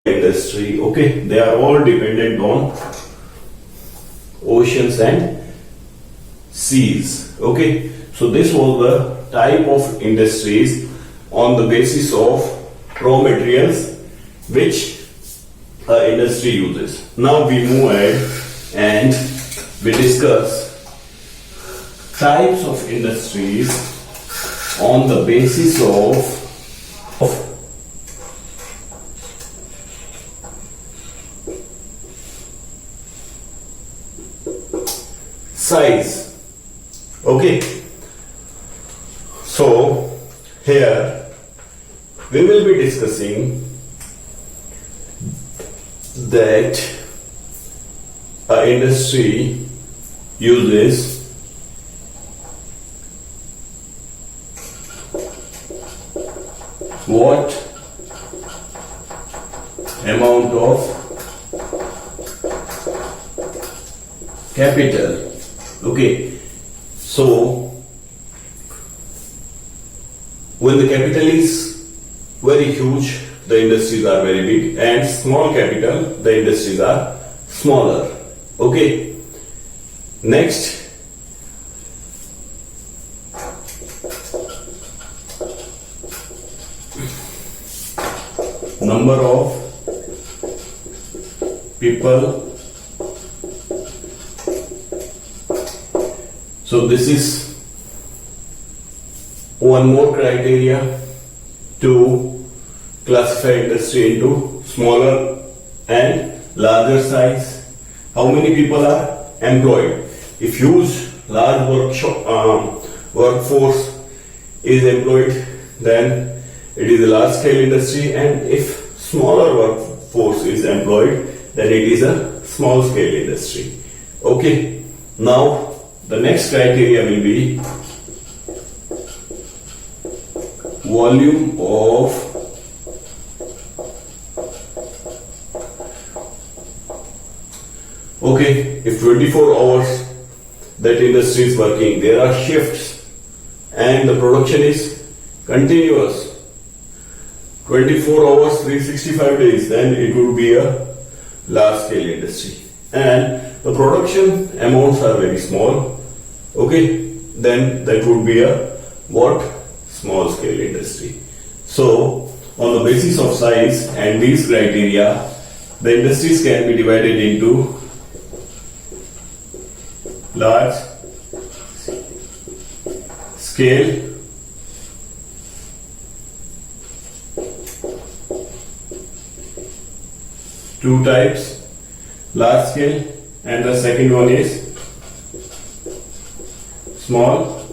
industry, okay, they are all dependent on oceans and seas. Okay, so this was the type of industries on the basis of raw materials which industry uses. Now we move ahead and we discuss types of industries on the basis of size. Okay, so here we will be discussing that an industry uses what amount of capital. Okay, so when the capital is very huge, the industries are very big, and small capital, the industries are smaller. Okay, next, number of people. So this is one more criteria to classify industry into smaller and larger size. How many people are employed? If huge large workforce is employed, then it is a large scale industry, and if smaller workforce is employed, then it is a small scale industry. Okay, now the next criteria will be volume of if 24 hours that industry is working, there are shifts and the production is continuous 24 hours 365 days, then it would be a large scale industry, and the production amounts are very small, okay, then that would be a what? Small scale industry. So on the basis of size and these criteria, the industries can be divided into large scale, two types, large scale, and the second one is small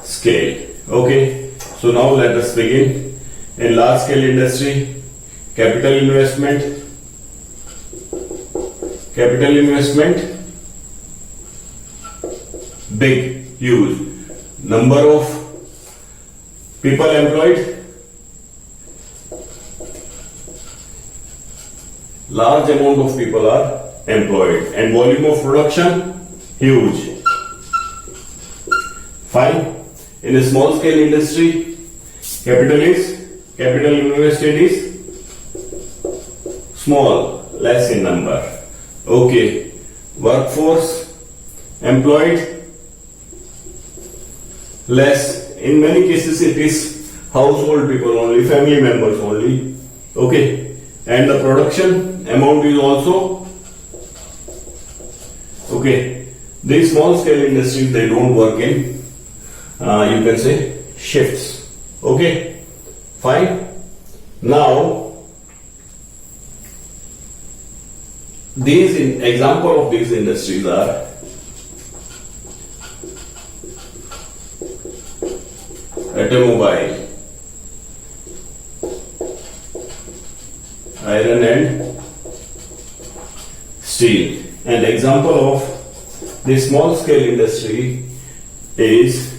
scale. Okay, so now let us begin. In large scale industry, capital investment, big, huge. Number of people employed, large amount of people are employed, and volume of production, huge. Fine. In a small scale industry, capital invested is small, less in number. Okay, workforce employed, less. In many cases it is household people only, family members only. Okay, and the production amount is also okay. These small scale industries, they don't work in you can say shifts. Okay, fine. Now these example of these industries are automobile, iron and steel, and example of the small scale industry is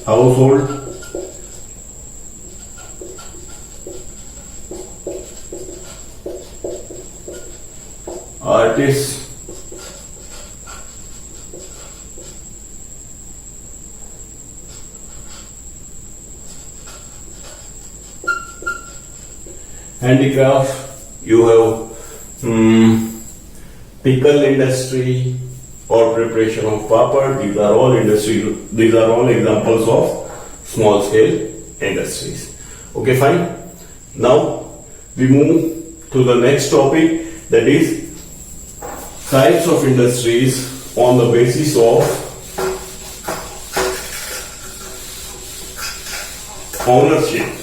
household, artists, handicraft, you have pickle industry or preparation of papad. These are all industry. These are all examples of small scale industries. Okay, fine. Now we move to the next topic, that is types of industries on the basis of ownership.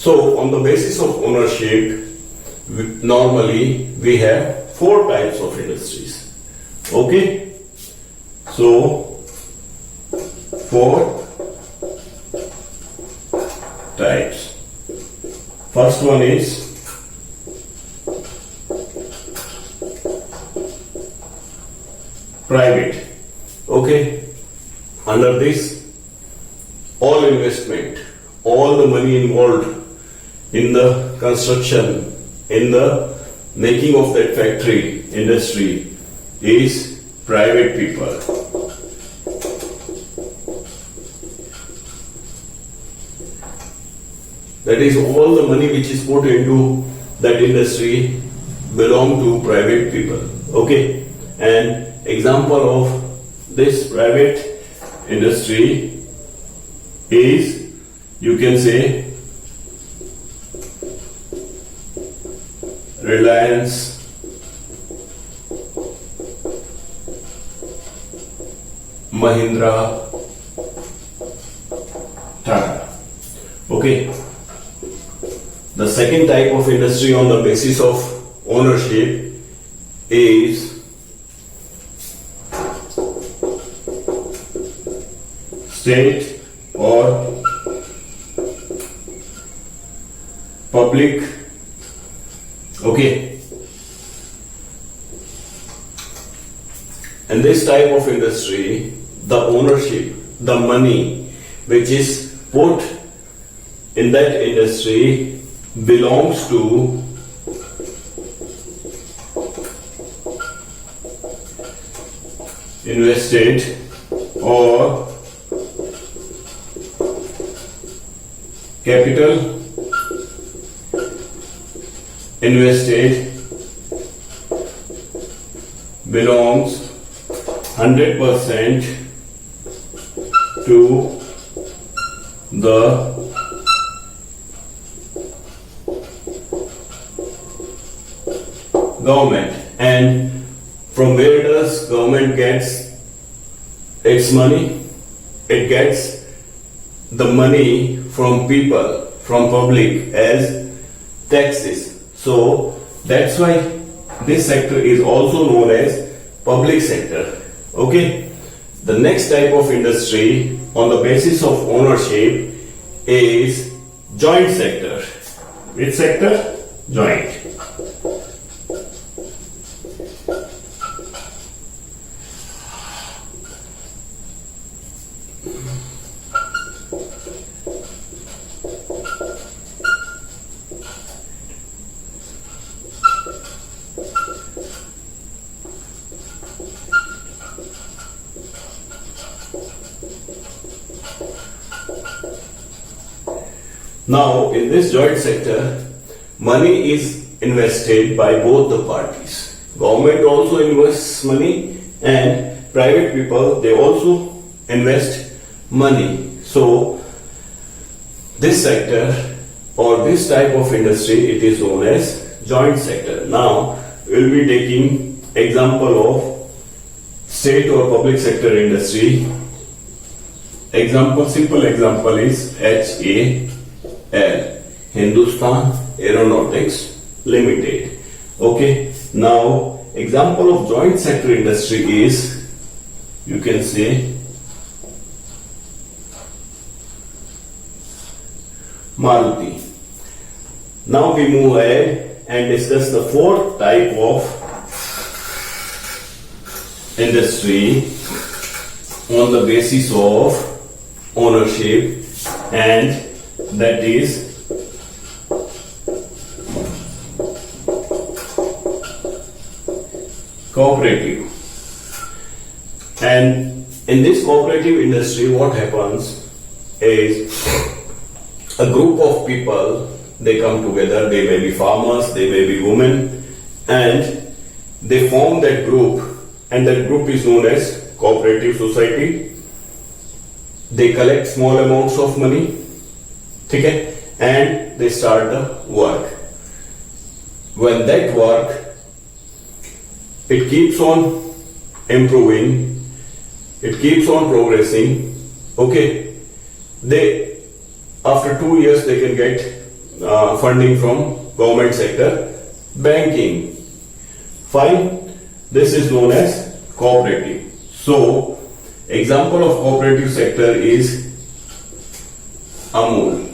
So, on the basis of ownership, normally we have 4 types of industries. Okay? So, 4 types. First one is private. Okay? Under this, all investment, all the money involved in the construction, in the making of that factory, industry, is private people. That is, all the money which is put into that industry belong to private people. Okay? And example of this private industry is, you can say, Reliance, Mahindra, Tata. Okay. The second type of industry on the basis of ownership is state or public. Okay. And this type of industry, the ownership, the money which is put in that industry belongs to invested or capital invested belongs 100% to the government. And from where does government gets its money? It gets the money from people, from public, as taxes. So that's why this sector is also known as public sector. Okay. The next type of industry on the basis of ownership is joint sector. Which sector? Joint. Now, in this joint sector, money is invested by both the parties. Government also invests money, and private people, they also invest money. So, this sector or this type of industry, it is known as joint sector. Now, we'll be taking example of state or public sector industry. Example, simple example is HAL, Hindustan Aeronautics Limited. Okay. Now, example of joint sector industry is, you can say, Maruti. Now we move ahead and discuss the fourth type of industry on the basis of ownership, and that is cooperative. And in this cooperative industry, what happens is a group of people, they come together, they may be farmers, they may be women, and they form that group, and that group is known as cooperative society. They collect small amounts of money, okay, and they start the work. When that work, it keeps on improving, it keeps on progressing, okay, they, after 2 years, they can get funding from government sector, banking. Fine, this is known as cooperative. So, example of cooperative sector is Amul,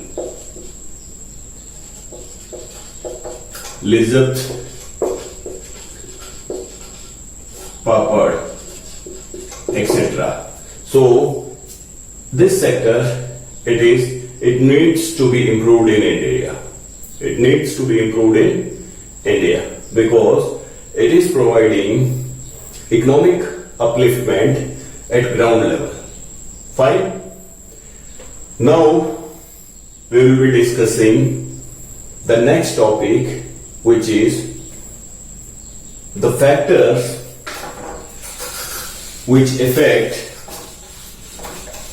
Lizzat, Papad, etc. So, this sector, it needs to be improved in India. It needs to be improved in India because it is providing economic upliftment at ground level. Fine. Now we will be discussing the next topic, which is the factors which affect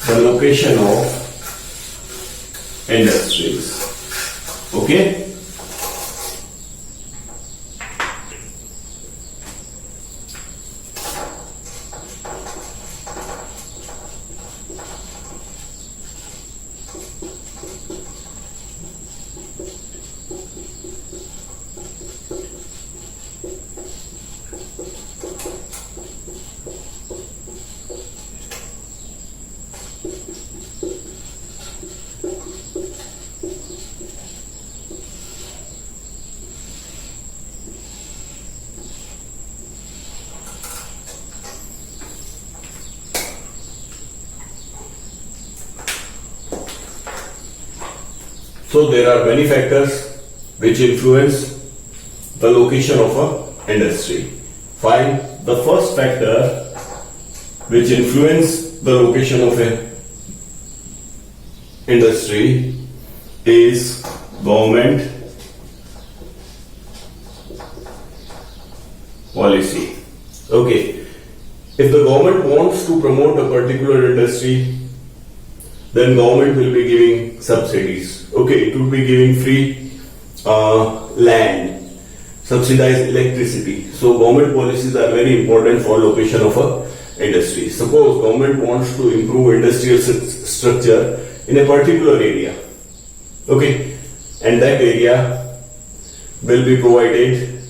the location of industries. Okay? So there are many factors which influence the location of a industry. Find the first factor which influence the location of a industry is government policy. Okay, if the government wants to promote a particular industry, then government will be giving subsidies. Okay, it will be giving free land, subsidized electricity. So government policies are very important for location of a industry. Suppose government wants to improve industrial structure in a particular area. Okay, and that area will be provided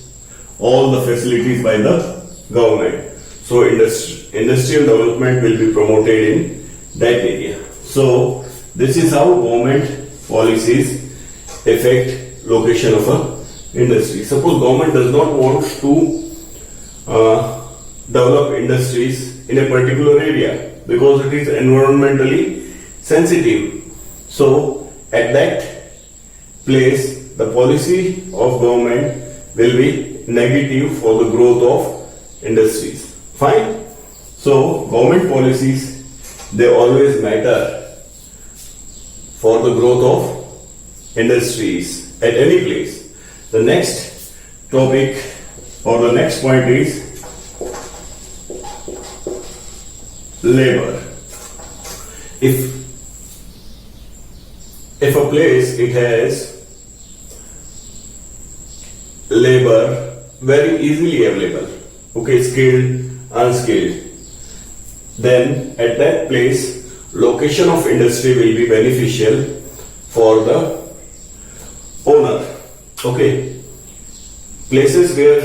all the facilities by the government. So industrial development will be promoted in that area. So this is how government policies affect location of a industry. Suppose government does not want to develop industries in a particular area because it is environmentally sensitive. So at that place, the policy of government will be negative for the growth of industries. Fine. So government policies, they always matter for the growth of industries at any place. The next topic or the next point is labor. If a place it has labor very easily available, okay, skilled, unskilled, then at that place location of industry will be beneficial for the owner. Okay, places where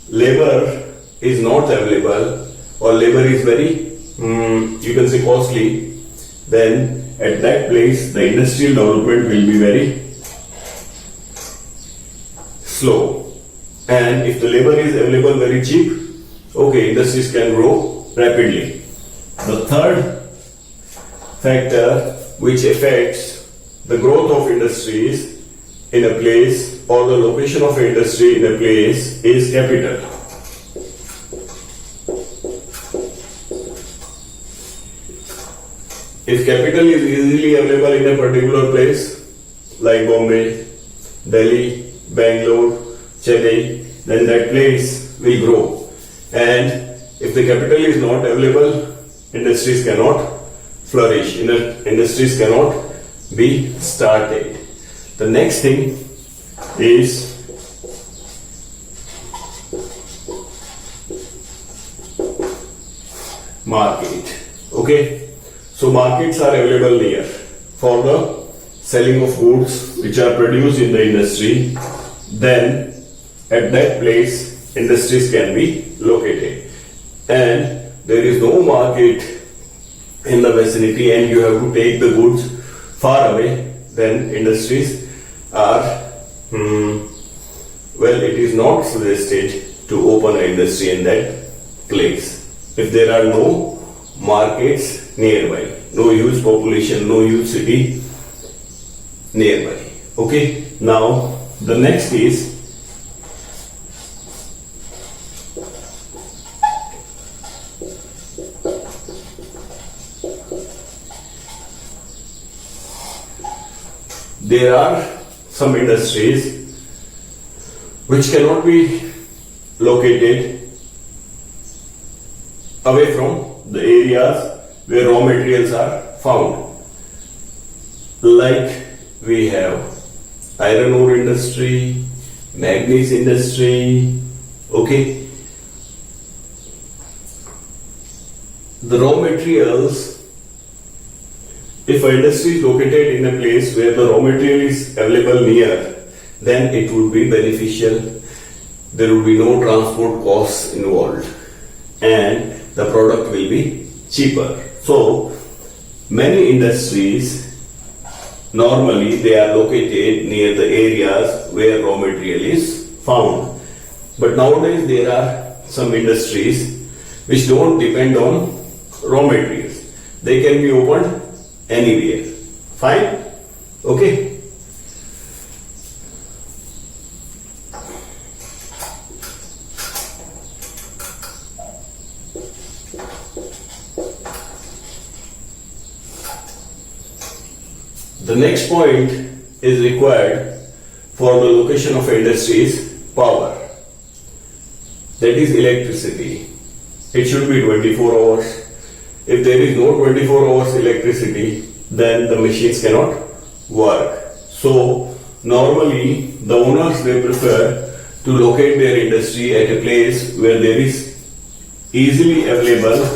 labor is not available or labor is very you can say costly, then at that place the industrial development will be very slow. And if the labor is available very cheap, okay, industries can grow rapidly. The third factor which affects the growth of industries in a place or the location of industry in a place is capital. If capital is easily available in a particular place like Bombay, Delhi, Bangalore, Chennai, then that place will grow. And if the capital is not available, industries cannot flourish, industries cannot be started. The next thing is market. Okay, so markets are available near for the selling of goods which are produced in the industry. Then at that place industries can be located, and there is no market in the vicinity and you have to take the goods far away, then industries are well, it is not suggested to open an industry in that place if there are no markets nearby, no huge population, no huge city nearby. Okay, now the next is there are some industries which cannot be located away from the areas where raw materials are found. Like we have iron ore industry, manganese industry, okay. The raw materials, if an industry is located in a place where the raw material is available near, then it would be beneficial. There would be no transport costs involved and the product will be cheaper. So many industries, normally they are located near the areas where raw material is found. But nowadays there are some industries which don't depend on raw materials. They can be opened anywhere. Fine? Okay. The next point is required for the location of industry is power. That is electricity. It should be 24 hours. If there is no 24 hours electricity, then the machines cannot work. So normally the owners, they prefer to locate their industry at a place where there is easily available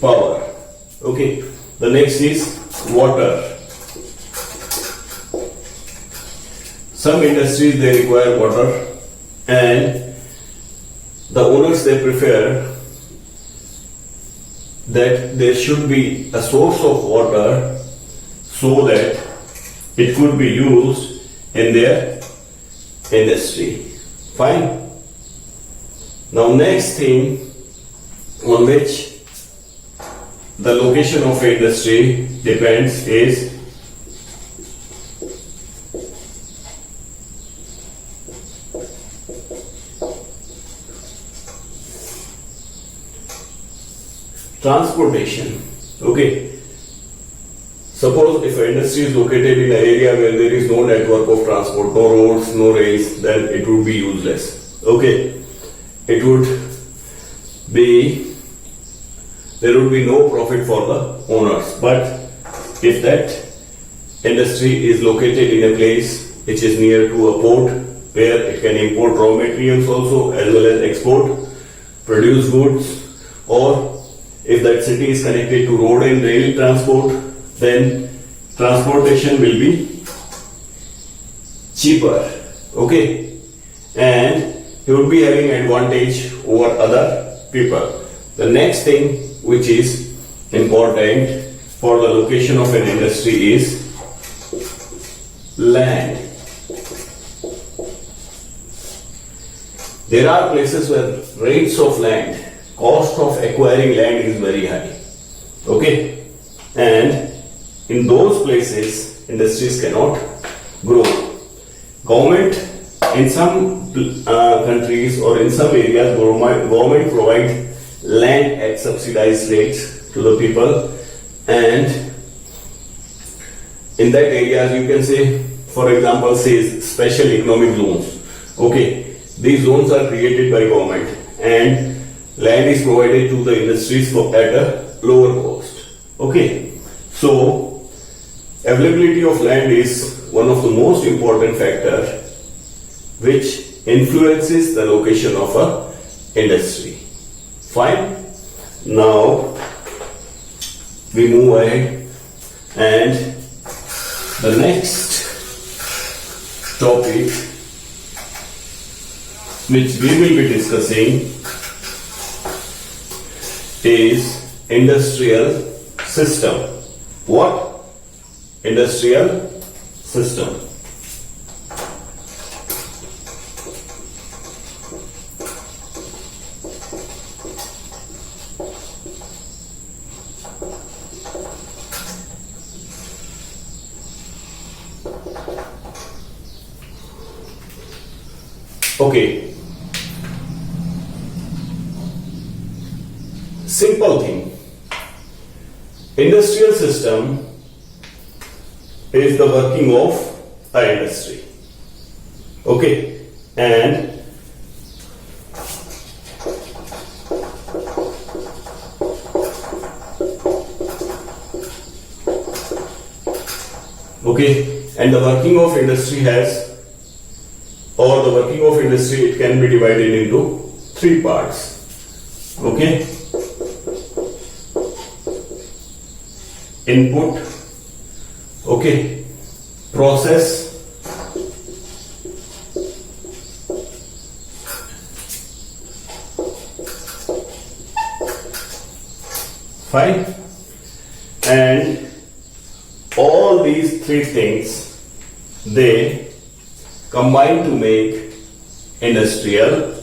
power. Okay. The next is water. Some industries, they require water, and the owners, they prefer that there should be a source of water so that it could be used in their industry. Fine. Now next thing on which the location of industry depends is transportation. Okay. Suppose if an industry is located in an area where there is no network of transport, no roads, no rails, then it would be useless. Okay. It would be, there would be no profit for the owners. But if that industry is located in a place which is near to a port where it can import raw materials also as well as export, produce goods, or if that city is connected to road and rail transport, then transportation will be cheaper. Okay. And he would be having advantage over other people. The next thing which is important for the location of an industry is land. There are places where rates of land, cost of acquiring land is very high. Okay? And in those places, industries cannot grow. Government, in some countries or in some areas, government provides land at subsidized rates to the people, and in that areas you can say, for example, says special economic zones. Okay, these zones are created by government and land is provided to the industries at a lower cost. Okay, so availability of land is one of the most important factor which influences the location of a industry. Fine. Now we move ahead, and the next topic which we will be discussing is industrial system. What? Industrial system. Okay. Simple thing. Industrial system is the working of an industry. Okay. And the working of industry it can be divided into three parts. Okay. Input, okay, process, fine, and all these three things, they combine to make industrial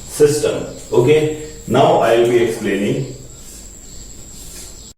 system. Okay, now I will be explaining